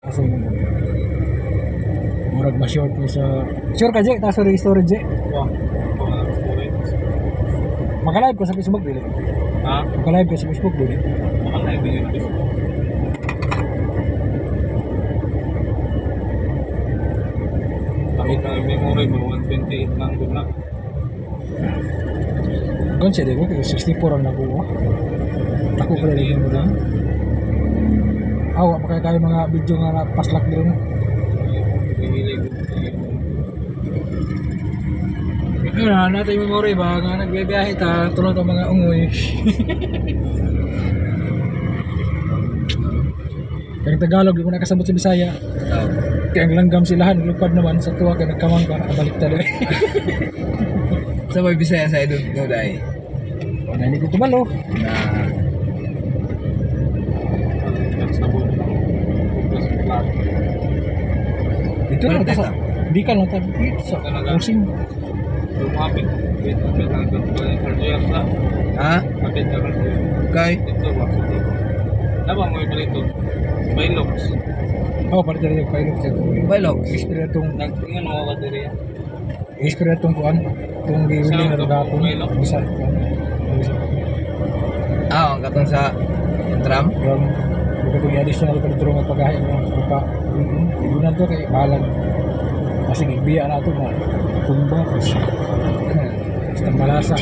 Kasi murag ma-short ni sa sure ka, Jay? Taso storage, Jay? Maka-live ka sa Facebook, dili? Ha? Maka-live ka sa Facebook, dili? Maka-live din yung Facebook. Ang memory mo, 128 lang doon na. Gan siya, di ko? 64 ang nakuha. Ako pala rin mo doon. Awa pa kayo mga video nga na paslak din. Ayun natin yung memory ba? Nga nagbibiyahe ta, tulad ang mga ungoy. Kaya Tagalog, di ko nakasabot sa Bisaya. Kaya ang langgam silahan, lupad naman sa tuwa, kaya nagkamang ba, balik tala. Sa may Bisaya sa idol no dai. Na hindi ko kumalo. Na Dito lang ta sa di ka lang ta sa Rosing. Lumapit. Lumapit ang hardware na. ha? Kapit na hardware. Kay Ito ba? Dapat mo ibalito. Bailok. Oh, para dali pilot sa Bailog. Ispira tong Nagtingin mo ka diri. ispira tong kuan, tong giwili na gapon. Bisa. Ah, ang katong sa tram. Yung kung additional pa dito nga pagahay ng pa. Ibunan to kay balag. Kasi gibiya na to na tumba. Basta malasa.